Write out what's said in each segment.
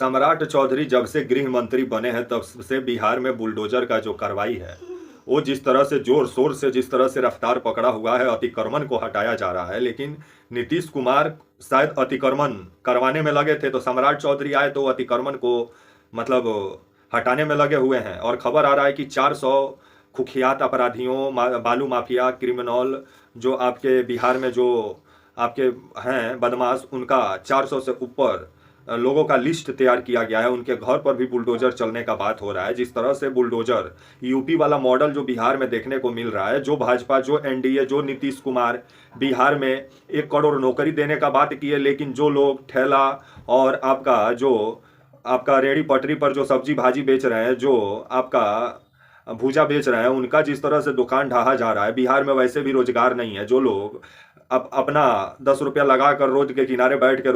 सम्राट चौधरी जब से गृह मंत्री बने हैं तब से बिहार में बुलडोजर का जो कार्रवाई है वो जिस तरह से जोर शोर से जिस तरह से रफ्तार पकड़ा हुआ है, अतिक्रमण को हटाया जा रहा है। लेकिन नीतीश कुमार शायद अतिक्रमण करवाने में लगे थे, तो सम्राट चौधरी आए तो अतिक्रमण को मतलब हटाने में लगे हुए हैं। और खबर आ रहा है कि 400 कुख्यात अपराधियों, बालू माफिया, क्रिमिनल जो आपके बिहार में जो आपके हैं बदमाश, उनका 400 से ऊपर लोगों का लिस्ट तैयार किया गया है। उनके घर पर भी बुलडोजर चलने का बात हो रहा है। जिस तरह से बुलडोजर यूपी वाला मॉडल जो बिहार में देखने को मिल रहा है, जो भाजपा, जो एनडीए, जो नीतीश कुमार बिहार में 1 करोड़ नौकरी देने का बात किए, लेकिन जो लोग ठेला और आपका रेहड़ी पटरी पर जो सब्जी भाजी बेच रहे हैं, जो आपका भूजा बेच रहे हैं, उनका जिस तरह से दुकान ढहा जा रहा है। बिहार में वैसे भी रोजगार नहीं है। जो लोग अपना 10 रुपया लगा कर रोड के किनारे बैठ के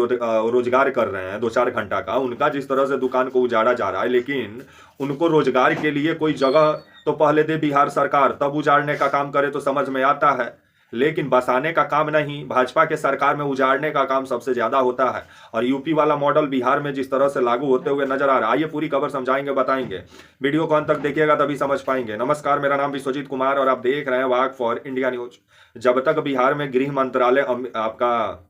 रोजगार कर रहे हैं 2-4 घंटा का, उनका जिस तरह से दुकान को उजाड़ा जा रहा है। लेकिन उनको रोजगार के लिए कोई जगह तो पहले दे बिहार सरकार, तब उजाड़ने का काम करे तो समझ में आता है। लेकिन बसाने का काम नहीं, भाजपा के सरकार में उजाड़ने का काम सबसे ज्यादा होता है। और यूपी वाला मॉडल बिहार में जिस तरह से लागू होते हुए नजर आ रहा है, आइए पूरी खबर समझाएंगे, बताएंगे। वीडियो को अंत तक देखिएगा तभी समझ पाएंगे। नमस्कार, मेरा नाम विश्वजीत कुमार और आप देख रहे हैं वाक फॉर इंडिया न्यूज। जब तक बिहार में गृह मंत्रालय आपका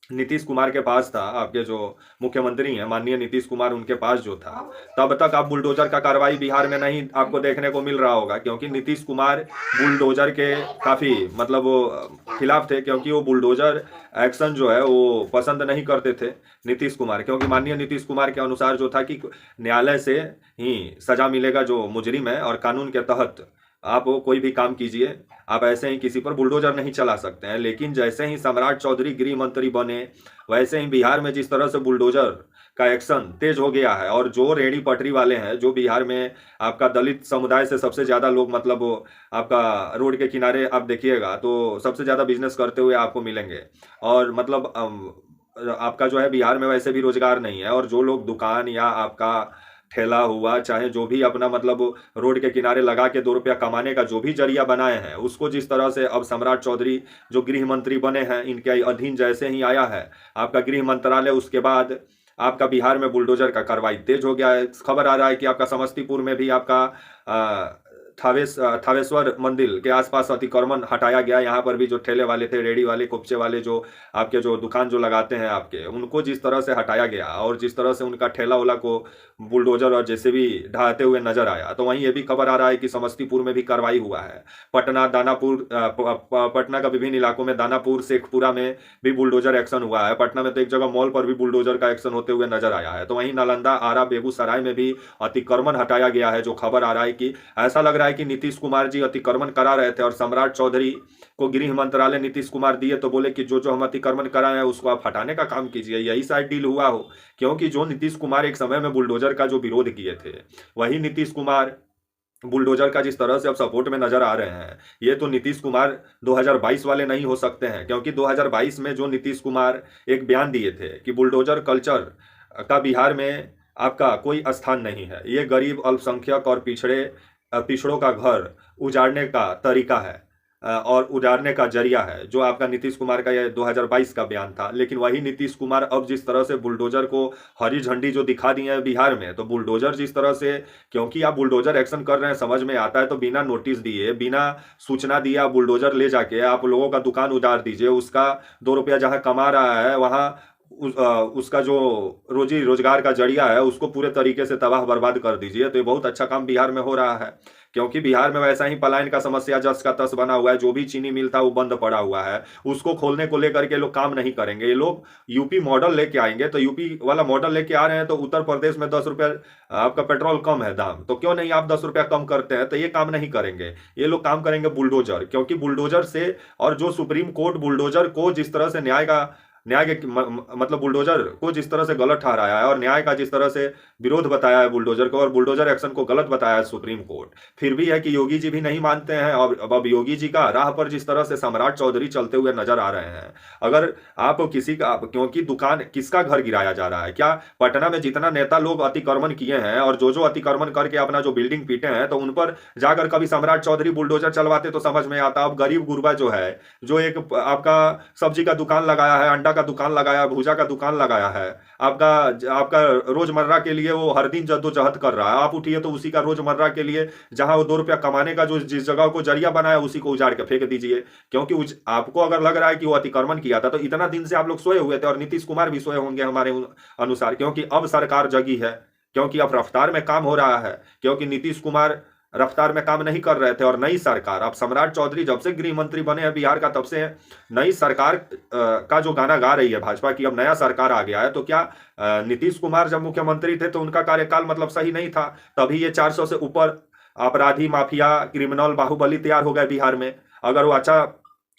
नीतीश कुमार के पास था, आपके जो मुख्यमंत्री हैं माननीय नीतीश कुमार, उनके पास जो था, तब तक आप बुलडोजर का कार्रवाई बिहार में नहीं आपको देखने को मिल रहा होगा। क्योंकि नीतीश कुमार बुलडोजर के काफ़ी मतलब वो खिलाफ थे, क्योंकि वो बुलडोजर एक्शन जो है वो पसंद नहीं करते थे नीतीश कुमार। क्योंकि माननीय नीतीश कुमार के अनुसार जो था कि न्यायालय से ही सजा मिलेगा जो मुजरिम है, और कानून के तहत आप कोई भी काम कीजिए, आप ऐसे ही किसी पर बुलडोजर नहीं चला सकते हैं। लेकिन जैसे ही सम्राट चौधरी गृह मंत्री बने, वैसे ही बिहार में जिस तरह से बुलडोजर का एक्शन तेज हो गया है। और जो रेहड़ी पटरी वाले हैं, जो बिहार में आपका दलित समुदाय से सबसे ज़्यादा लोग मतलब आपका रोड के किनारे आप देखिएगा तो सबसे ज़्यादा बिजनेस करते हुए आपको मिलेंगे। और मतलब आपका जो है बिहार में वैसे भी रोजगार नहीं है। और जो लोग दुकान या आपका ठेला हुआ, चाहे जो भी अपना मतलब रोड के किनारे लगा के 2 रुपया कमाने का जो भी जरिया बनाए हैं, उसको जिस तरह से अब सम्राट चौधरी जो गृह मंत्री बने हैं, इनके अधीन जैसे ही आया है आपका गृह मंत्रालय, उसके बाद आपका बिहार में बुलडोजर का कार्रवाई तेज हो गया है। खबर आ रहा है कि आपका समस्तीपुर में भी आपका थावेश्वर मंदिर के आसपास अतिक्रमण हटाया गया। यहाँ पर भी जो ठेले वाले थे, रेडी वाले, कुपचे वाले, जो आपके जो दुकान जो लगाते हैं आपके, उनको जिस तरह से हटाया गया और जिस तरह से उनका ठेला वाला को बुलडोजर और जैसे भी ढहाते हुए नजर आया, तो वहीं ये भी खबर आ रहा है कि समस्तीपुर में भी कार्रवाई हुआ है। पटना, दानापुर, पटना का विभिन्न इलाकों में, दानापुर, शेखपुरा में भी बुलडोजर एक्शन हुआ है। पटना में तो एक जगह मॉल पर भी बुलडोजर का एक्शन होते हुए नजर आया है। तो वहीं नालंदा, आरा, बेगूसराय में भी अतिक्रमण हटाया गया है। जो खबर आ रहा है कि ऐसा लग रहा है कि नीतीश कुमार जी अतिक्रमण करा रहे थे और सम्राट चौधरी को गृह मंत्रालय नीतीश कुमार दिए, तो बोले कि जो जो हम अतिक्रमण कराए हैं उसको आप हटाने का काम कीजिए। यही शायद डील हुआ हो। क्योंकि जो नीतीश कुमार एक समय में बुलडोजर का जो विरोध किए थे, वही नीतीश कुमार बुलडोजर का जिस तरह से अब सपोर्ट में नजर आ रहे हैं, ये तो नीतीश कुमार 2022 वाले नहीं हो सकते हैं। क्योंकि 2022 में जो नीतीश कुमार एक बयान दिए थे कि बुलडोजर कल्चर का बिहार में आपका कोई स्थान नहीं है, ये गरीब, अल्पसंख्यक और पिछड़ों का घर उजाड़ने का तरीका है और उजाड़ने का जरिया है, जो आपका नीतीश कुमार का यह 2022 का बयान था। लेकिन वही नीतीश कुमार अब जिस तरह से बुलडोजर को हरी झंडी जो दिखा दी है बिहार में, तो बुलडोजर जिस तरह से, क्योंकि आप बुलडोजर एक्शन कर रहे हैं समझ में आता है, तो बिना नोटिस दिए, बिना सूचना दिए आप बुलडोजर ले जाके आप लोगों का दुकान उजाड़ दीजिए। उसका 2 रुपया जहाँ कमा रहा है वहाँ उसका जो रोजी रोजगार का जरिया है उसको पूरे तरीके से तबाह बर्बाद कर दीजिए। तो ये बहुत अच्छा काम बिहार में हो रहा है। क्योंकि बिहार में वैसा ही पलायन का समस्या जस का तस बना हुआ है। जो भी चीनी मिल था वो बंद पड़ा हुआ है, उसको खोलने को लेकर के लोग काम नहीं करेंगे। ये लोग यूपी मॉडल लेके आएंगे, तो यूपी वाला मॉडल लेके आ रहे हैं, तो उत्तर प्रदेश में 10 रुपया आपका पेट्रोल कम है दाम, तो क्यों नहीं आप 10 रुपया कम करते हैं? तो ये काम नहीं करेंगे। ये लोग काम करेंगे बुलडोजर। क्योंकि बुलडोजर से, और जो सुप्रीम कोर्ट बुलडोजर को जिस तरह से न्याय के मतलब बुलडोजर को जिस तरह से गलत ठहराया है और न्याय का जिस तरह से विरोध बताया है बुलडोजर को, और बुलडोजर एक्शन को गलत बताया है सुप्रीम कोर्ट, फिर भी है कि योगी जी भी नहीं मानते हैं। और अब योगी जी का राह पर जिस तरह से सम्राट चौधरी चलते हुए नजर आ रहे हैं, अगर आप किसी का, क्योंकि दुकान, किसका घर गिराया जा रहा है? क्या पटना में जितना नेता लोग अतिक्रमण किए हैं और जो अतिक्रमण करके अपना जो बिल्डिंग पीटे हैं, तो उन पर जाकर कभी सम्राट चौधरी बुलडोजर चलवाते तो समझ में आता। अब गरीब गुरबा जो है, जो एक आपका सब्जी का दुकान लगाया है, अंडा अंडा का दुकान लगाया, भूजा का दुकान लगाया है, आपका आपका रोजमर्रा के लिए वो हर दिन जद्दोजहद कर रहा है, आप उठिए तो उसी का रोजमर्रा के लिए जहां वो 2 रुपया कमाने का जो जिस जगह को जरिया बनाया उसी को उजाड़ के फेंक दीजिए। क्योंकि आपको अगर लग रहा है कि वो अतिक्रमण किया था तो इतना दिन से आप लोग सोए हुए थे, और नीतीश कुमार भी सोए होंगे हमारे अनुसार, क्योंकि अब सरकार जगी है, क्योंकि अब रफ्तार में काम हो रहा है, क्योंकि नीतीश कुमार रफ्तार में काम नहीं कर रहे थे। और नई सरकार, अब सम्राट चौधरी जब से गृह मंत्री बने हैं बिहार का, तब से नई सरकार का जो गाना गा रही है भाजपा की, अब नया सरकार आ गया है, तो क्या नीतीश कुमार जब मुख्यमंत्री थे तो उनका कार्यकाल मतलब सही नहीं था? तभी ये 400 से ऊपर अपराधी, माफिया, क्रिमिनल, बाहुबली तैयार हो गए बिहार में। अगर वो अच्छा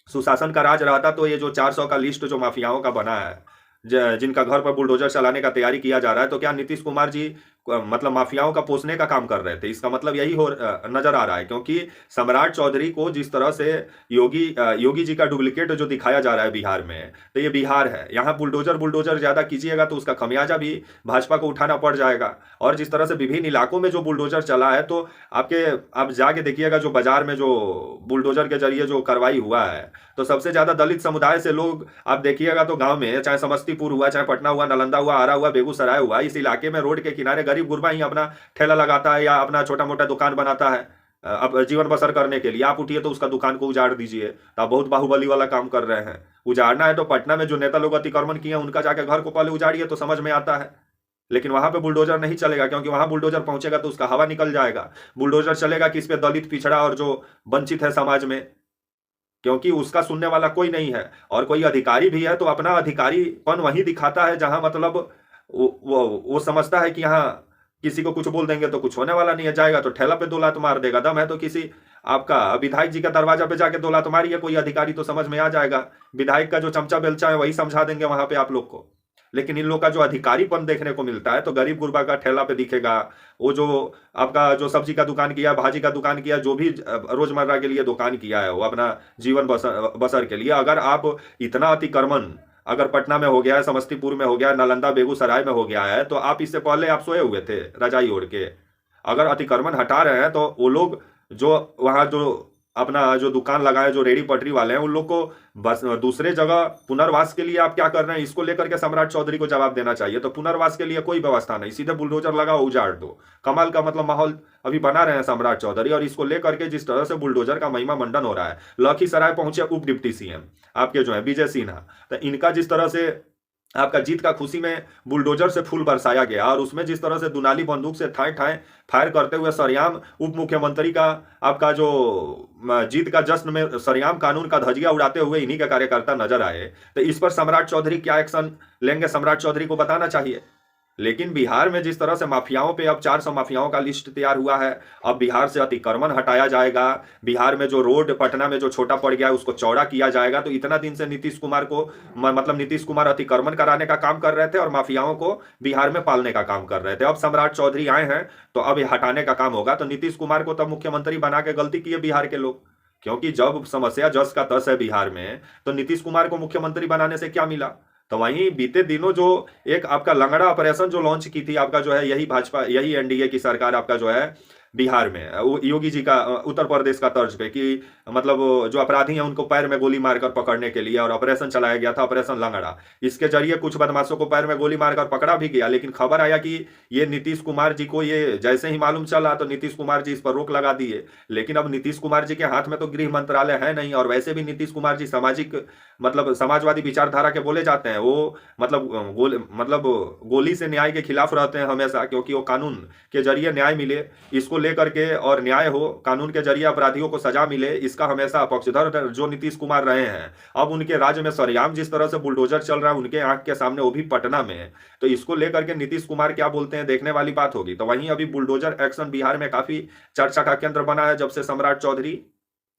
सुशासन का राज रहता तो ये जो 400 का लिस्ट जो माफियाओं का बना है, जिनका घर पर बुलडोजर चलाने का तैयारी किया जा रहा है, तो क्या नीतीश कुमार जी मतलब माफियाओं का पोसने का काम कर रहे थे? इसका मतलब यही हो नजर आ रहा है। क्योंकि सम्राट चौधरी को जिस तरह से योगी जी का डुप्लीकेट जो दिखाया जा रहा है बिहार में, तो ये बिहार है, यहाँ बुलडोजर ज्यादा कीजिएगा तो उसका खमियाजा भी भाजपा को उठाना पड़ जाएगा। और जिस तरह से विभिन्न इलाकों में जो बुलडोजर चला है, तो आप जाके देखिएगा जो बाजार में जो बुलडोजर के जरिए जो कार्रवाई हुआ है, तो सबसे ज्यादा दलित समुदाय से लोग आप देखिएगा तो गांव में, चाहे समस्तीपुर हुआ, चाहे पटना हुआ, नालंदा हुआ, आरा हुआ, बेगूसराय हुआ, इस इलाके में रोड के किनारे गरीब गुरबा ही अपना ठेला लगाता है या अपना छोटा मोटा दुकान बनाता है अब जीवन बसर करने के लिए। आप उठिए तो उसका दुकान को उजाड़ दीजिए, तो आप बहुत बाहुबली वाला काम कर रहे हैं। उजाड़ना है तो पटना में जो नेता लोग अतिक्रमण किए उनका जाके घर को पहले उजाड़िए तो समझ में आता है। लेकिन वहां पे बुलडोजर नहीं चलेगा, क्योंकि वहां बुलडोजर पहुंचेगा तो उसका हवा निकल जाएगा। बुलडोजर चलेगा किस पे? दलित, पिछड़ा और जो वंचित है समाज में, क्योंकि उसका सुनने वाला कोई नहीं है। और कोई अधिकारी भी है तो अपना अधिकारीपन वहीं दिखाता है जहां मतलब वो समझता है कि यहाँ किसी को कुछ बोल देंगे तो कुछ होने वाला नहीं है, जाएगा तो ठेला पे 2 लात मार देगा। दम है तो किसी आपका विधायक जी का दरवाजा पे जाके 2 लात मारिए कोई अधिकारी, तो समझ में आ जाएगा। विधायक का जो चमचा बेलचा है वही समझा देंगे वहां पे आप लोग को। लेकिन इन लोग का जो अधिकारीपन देखने को मिलता है तो गरीब गुरबा का ठेला पे दिखेगा। वो जो आपका जो सब्जी का दुकान किया, भाजी का दुकान किया, जो भी रोजमर्रा के लिए दुकान किया है, वो अपना जीवन बसर के लिए। अगर आप इतना अतिक्रमण अगर पटना में हो गया है, समस्तीपुर में हो गया है, नालंदा बेगूसराय में हो गया है, तो आप इससे पहले आप सोए हुए थे रजाई ओढ़ के। अगर अतिक्रमण हटा रहे हैं तो वो लोग जो वहाँ जो अपना जो दुकान लगाए, जो रेडी पटरी वाले हैं, उन लोग को बस दूसरे जगह पुनर्वास के लिए आप क्या कर रहे हैं, इसको लेकर के सम्राट चौधरी को जवाब देना चाहिए। तो पुनर्वास के लिए कोई व्यवस्था नहीं, सीधे बुलडोजर लगाओ, उजाड़ दो। कमाल का मतलब माहौल अभी बना रहे हैं सम्राट चौधरी। और इसको लेकर के जिस तरह से बुलडोजर का महिमा मंडन हो रहा है, लखीसराय पहुंचे उप डिप्टी सीएम आपके जो है विजय सिन्हा, तो इनका जिस तरह से आपका जीत का खुशी में बुलडोजर से फूल बरसाया गया, और उसमें जिस तरह से दुनाली बंदूक से ठाए ठाए फायर करते हुए सरेआम उप मुख्यमंत्री का आपका जो जीत का जश्न में सरेआम कानून का धजिया उड़ाते हुए इन्हीं के कार्यकर्ता नजर आए, तो इस पर सम्राट चौधरी क्या एक्शन लेंगे, सम्राट चौधरी को बताना चाहिए। लेकिन बिहार में जिस तरह से माफियाओं पे अब 400 माफियाओं का लिस्ट तैयार हुआ है, अब बिहार से अतिक्रमण हटाया जाएगा, बिहार में जो रोड पटना में जो छोटा पड़ गया है उसको चौड़ा किया जाएगा। तो इतना दिन से नीतीश कुमार को मतलब नीतीश कुमार अतिक्रमण कराने का काम कर रहे थे और माफियाओं को बिहार में पालने का काम कर रहे थे। अब सम्राट चौधरी आए हैं तो अब ये हटाने का काम होगा। तो नीतीश कुमार को तब मुख्यमंत्री बना के गलती की है बिहार के लोग, क्योंकि जब समस्या जस का तस है बिहार में, तो नीतीश कुमार को मुख्यमंत्री बनाने से क्या मिला? तो वहीं बीते दिनों जो एक आपका लंगड़ा ऑपरेशन जो लॉन्च की थी आपका जो है यही भाजपा, यही एनडीए की सरकार आपका जो है बिहार में योगी जी का उत्तर प्रदेश का तर्ज पे, कि मतलब जो अपराधी हैं उनको पैर में गोली मारकर पकड़ने के लिए और ऑपरेशन चलाया गया था, ऑपरेशन लंगड़ा। इसके जरिए कुछ बदमाशों को पैर में गोली मारकर पकड़ा भी गया। लेकिन खबर आया कि ये नीतीश कुमार जी को ये जैसे ही मालूम चला तो नीतीश कुमार जी इस पर रोक लगा दिए। लेकिन अब नीतीश कुमार जी के हाथ में तो गृह मंत्रालय है नहीं, और वैसे भी नीतीश कुमार जी सामाजिक मतलब समाजवादी विचारधारा के बोले जाते हैं। वो मतलब गोली से न्याय के खिलाफ रहते हैं हमेशा, क्योंकि वो कानून के जरिए न्याय मिले इसको लेकर के, और न्याय हो, कानून के जरिए अपराधियों को सजा मिले, इसका हमेशा पक्षधर जो नीतीश कुमार रहे हैं। अब उनके राज्य में सरेआम जिस तरह से बुलडोजर चल रहा है उनके आंख के सामने, वो भी पटना में, तो इसको लेकर के नीतीश कुमार क्या बोलते हैं देखने वाली बात होगी। तो वहीं अभी बुलडोजर एक्शन बिहार में काफी चर्चा का केंद्र बना है जब से सम्राट चौधरी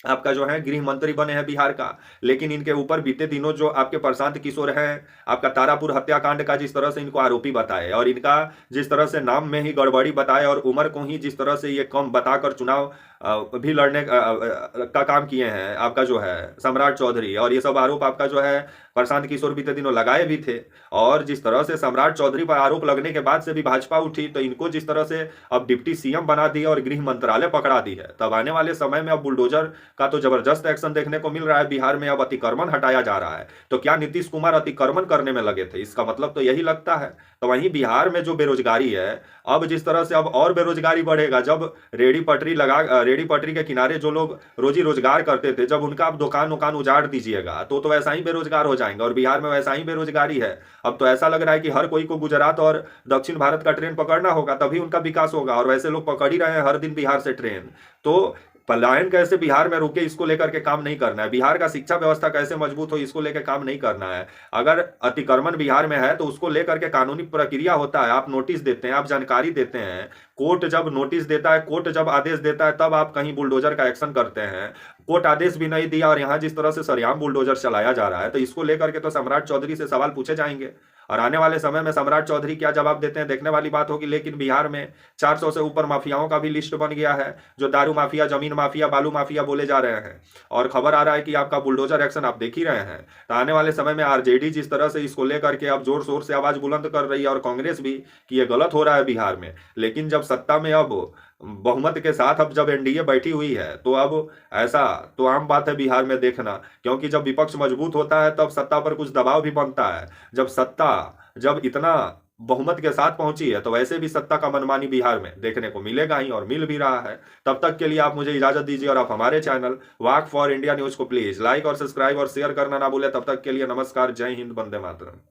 आपका जो है गृह मंत्री बने हैं बिहार का। लेकिन इनके ऊपर बीते दिनों जो आपके प्रशांत किशोर हैं, आपका तारापुर हत्याकांड का जिस तरह से इनको आरोपी बताए, और इनका जिस तरह से नाम में ही गड़बड़ी बताए, और उम्र को ही जिस तरह से ये कम बताकर चुनाव भी लड़ने का काम किए हैं आपका जो है सम्राट चौधरी, और ये सब आरोप आपका जो है प्रशांत किशोर बीते दिनों लगाए भी थे। और जिस तरह से सम्राट चौधरी पर आरोप लगने के बाद से भी भाजपा उठी, तो इनको जिस तरह से अब डिप्टी सीएम बना दिया और गृह मंत्रालय पकड़ा दी है, तब आने वाले समय में अब बुलडोजर का तो जबरदस्त एक्शन देखने को मिल रहा है बिहार में। अब अतिक्रमण हटाया जा रहा है, तो क्या नीतीश कुमार अतिक्रमण करने में लगे थे? इसका मतलब तो यही लगता है। तो वहीं बिहार में जो बेरोजगारी है, अब जिस तरह से अब और बेरोजगारी बढ़ेगा, जब रेडी पटरी के किनारे जो लोग रोजी रोजगार करते थे, जब उनका आप दुकान उकान उजाड़ दीजिएगा तो वैसा ही बेरोजगार हो जाएंगे, और बिहार में वैसा ही बेरोजगारी है। अब तो ऐसा लग रहा है कि हर कोई को गुजरात और दक्षिण भारत का ट्रेन पकड़ना होगा, तभी उनका विकास होगा, और वैसे लोग पकड़ ही रहे हैं हर दिन बिहार से ट्रेन। तो पलायन कैसे बिहार में रुके, इसको लेकर के काम नहीं करना है। बिहार का शिक्षा व्यवस्था कैसे मजबूत हो, इसको लेकर काम नहीं करना है। अगर अतिक्रमण बिहार में है तो उसको लेकर के कानूनी प्रक्रिया होता है, आप नोटिस देते हैं, आप जानकारी देते हैं, कोर्ट जब नोटिस देता है, कोर्ट जब आदेश देता है, तब आप कहीं बुलडोजर का एक्शन करते हैं। कोर्ट आदेश भी नहीं दिया और यहाँ जिस तरह से सरेआम बुलडोजर चलाया जा रहा है, तो इसको लेकर के तो सम्राट चौधरी से सवाल पूछे जाएंगे, और आने वाले समय में सम्राट चौधरी क्या जवाब देते हैं देखने वाली बात होगी। लेकिन बिहार में 400 से ऊपर माफियाओं का भी लिस्ट बन गया है, जो दारू माफिया, जमीन माफिया, बालू माफिया बोले जा रहे हैं, और खबर आ रहा है कि आपका बुलडोजर एक्शन आप देख ही रहे हैं। तो आने वाले समय में आरजेडी जिस तरह से इसको लेकर के अब जोर शोर से आवाज बुलंद कर रही है, और कांग्रेस भी, कि ये गलत हो रहा है बिहार में, लेकिन जब सत्ता में अब बहुमत के साथ अब जब एनडीए बैठी हुई है, तो अब ऐसा तो आम बात है बिहार में देखना, क्योंकि जब विपक्ष मजबूत होता है तब सत्ता पर कुछ दबाव भी बनता है। जब सत्ता जब इतना बहुमत के साथ पहुंची है, तो वैसे भी सत्ता का मनमानी बिहार में देखने को मिलेगा ही, और मिल भी रहा है। तब तक के लिए आप मुझे इजाजत दीजिए, और आप हमारे channel walk for India news को प्लीज लाइक और सब्सक्राइब और शेयर करना ना भूलें। तब तक के लिए नमस्कार, जय हिंद, वंदे मातरम।